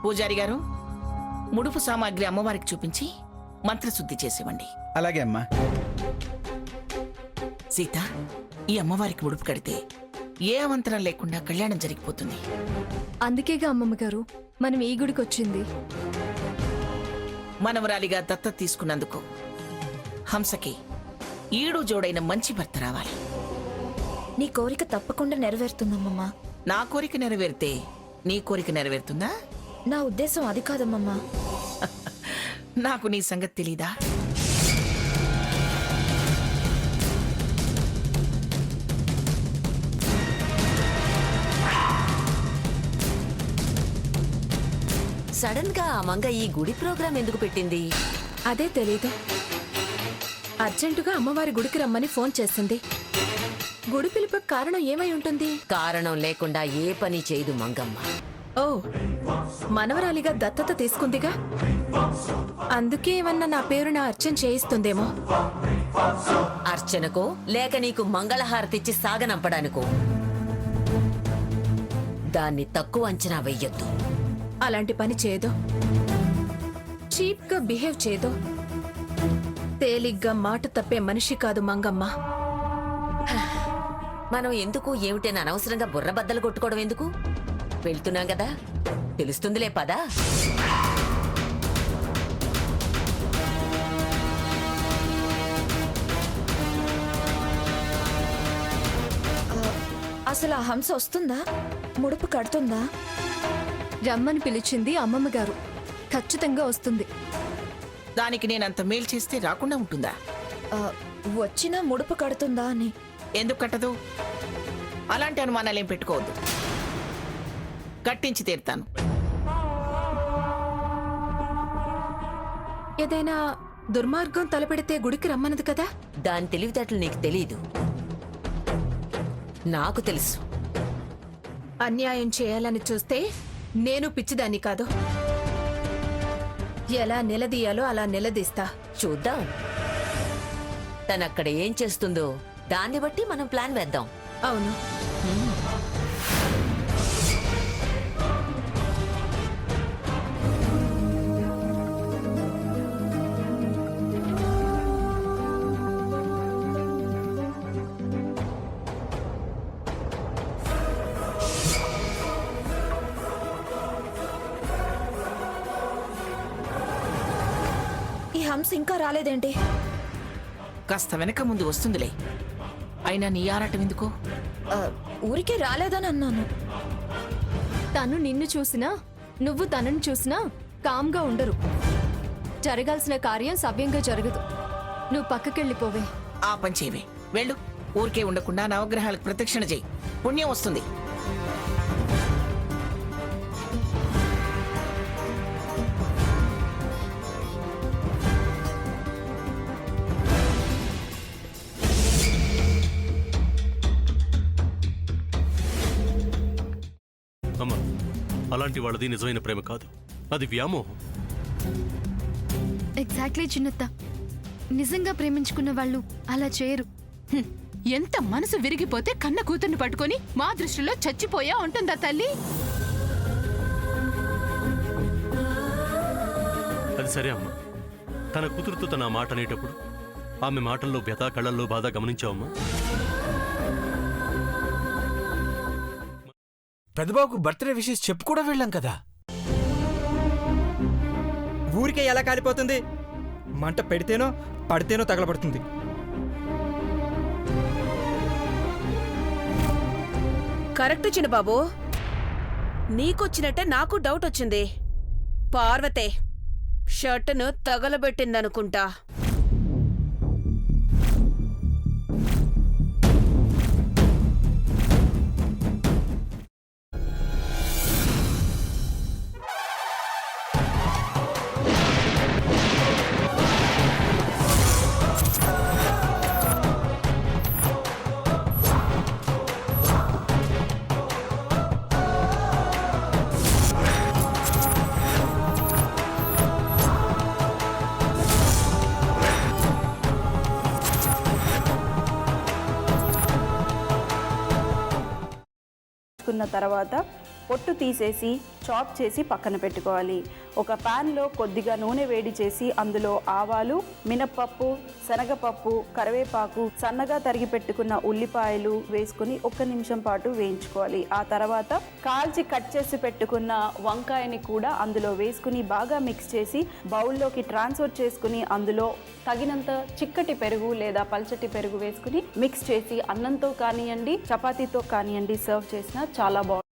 పూజారి గారు, ముడుపు సామాగ్రి అమ్మవారికి చూపించి మంత్రశుద్ధి చేసివ్వండి. అలాగే అమ్మా. సీత, ఈ అమ్మవారికి ముడుపు కడితే ఏ అవంతరం లేకుండా కళ్యాణం జరిగిపోతుంది. అందుకేగా అమ్మమ్మ గారు మనం ఈ గుడికి వచ్చింది. మనవరాలిగా దత్తత తీసుకున్నందుకు హంసకి ఈడు జోడైన మంచి భర్త రావాలి. నీ కోరిక తప్పకుండా నెరవేరుతుందమ్మమ్మా. నా కోరిక నెరవేరితే నీ కోరిక నెరవేరుతుందా? నా ఉద్దేశం అది కాదమ్మమ్మా. నాకు నీ సంగతి తెలీదా? సడన్ గా ఆ మంగ ఈ గుడి ప్రోగ్రాం ఎందుకు పెట్టింది? అదే తెలీదు. అర్జెంటుగా అమ్మవారి గుడికి రమ్మని ఫోన్ చేసింది. గుడి పిలుపుకి కారణం ఏమై ఉంటుంది? కారణం లేకుండా ఏ పని చేయదు మంగమ్మ. ఓ, మనవరాలిగా దత్తత తీసుకుందిగా, అందుకే ఏమన్నా నా పేరున అర్చన చేయిస్తుందేమో. అర్చనకో లేక నీకు మంగళహారతిచ్చి సాగనంపడానికో. దాన్ని తక్కువ అంచనా వెయ్యొద్దు. అలాంటి పని చేయదు. చీప్ గా బిహేవ్ చేయదు. తేలిగ్గా మాట తప్పే మనిషి కాదు మంగమ్మ. మనం ఎందుకు ఏమిటని అనవసరంగా బుర్రబద్దలు కొట్టుకోవడం ఎందుకు? వెళ్తున్నాం కదా, తెలుస్తుందిలే పదా. అసలు ఆ హంస వస్తుందా? ముడుపు కడుతుందా? రమ్మని పిలిచింది అమ్మమ్మ గారు. ఖచ్చితంగా వస్తుంది. దానికి నేనంత మేలు చేస్తే రాకుండా ఉంటుందా? వచ్చినా ముడుపు కడుతుందా అని. ఎందుకు కట్టదు? అలాంటి అనుమానాలేం పెట్టుకోవద్దు. కట్టించి తీరుతాను. ఏదైనా దుర్మార్గం తలపెడితే గుడికి రమ్మన్నది కదా. దాని తెలివితేటలు నీకు తెలీదు, నాకు తెలుసు. అన్యాయం చేయాలని చూస్తే నేను పిచ్చిదాన్ని కాదు. ఎలా నిలదీయాలో అలా నిలదీస్తా. చూద్దాం. తనక్కడ ఏం చేస్తుందో దాన్ని బట్టి మనం ప్లాన్ వేద్దాం. అవును. ఈ హంస ఇంకా రాలేదేంటి? కాస్త వెనక ముందు వస్తుందిలే. అయినా నీ ఆరాటం ఎందుకు? ఊరికే రాలేదని అన్నాను. తను నిన్ను చూసినా నువ్వు తనని చూసినా కామ్గా ఉండరు. జరగాల్సిన కార్యం సవ్యంగా జరగదు. నువ్వు పక్కకెళ్ళిపోవే. ఆ పని చేయవే. వెళ్ళు. ఊరికే ఉండకుండా నవగ్రహాలకు ప్రదక్షిణ చేయి. పుణ్యం వస్తుంది. అమ్మా, అలాంటి వాళ్ళది నిజమైన ప్రేమ కాదు, అది వ్యామోహం. ఎగ్జాక్ట్లీ చిన్నత్త. నిజంగా ప్రేమించుకున్న వాళ్ళు అలా చేయరు. ఎంత మనసు విరిగిపోతే కన్న కూతుర్ని పట్టుకొని మా దృష్టిలో చచ్చిపోయా ఉంటుందా తల్లి? అది సరే అమ్మా, తన కూతురుతో తన ఆ మాట అనేటప్పుడు ఆమె మాటల్లో వ్యథ, కళ్ళల్లో బాధ గమనించావమ్మా? పెద్దబాబుకు బర్త్డే విషెస్ చెప్పు కూడా వెళ్ళాం కదా. ఊరికే ఎలా కాలిపోతుంది? మంట పెడితేనో పడితేనో తగలబడుతుంది. కరెక్ట్ చిన్నబాబు, నీకొచ్చినట్టే నాకు డౌట్ వచ్చింది. పార్వతే షర్టును తగలబెట్టిందనుకుంటా. తర్వాత పొట్టు తీసేసి చాప్ చేసి పక్కన పెట్టుకోవాలి. ఒక ప్యాన్లో కొద్దిగా నూనె వేడి చేసి అందులో ఆవాలు, మినప్పప్పు, శనగపప్పు, కరివేపాకు, సన్నగా తరిగి పెట్టుకున్న ఉల్లిపాయలు వేసుకుని 1 నిమిషం పాటు వేయించుకోవాలి. ఆ తర్వాత కాల్చి కట్ చేసి పెట్టుకున్న వంకాయని కూడా అందులో వేసుకుని బాగా మిక్స్ చేసి బౌల్లోకి ట్రాన్స్ఫర్ చేసుకుని అందులో తగినంత చిక్కటి పెరుగు లేదా పల్చటి పెరుగు వేసుకుని మిక్స్ చేసి అన్నంతో కానివ్వండి, చపాతీతో కానివ్వండి సర్వ్ చేసినా చాలా బాగుంటుంది.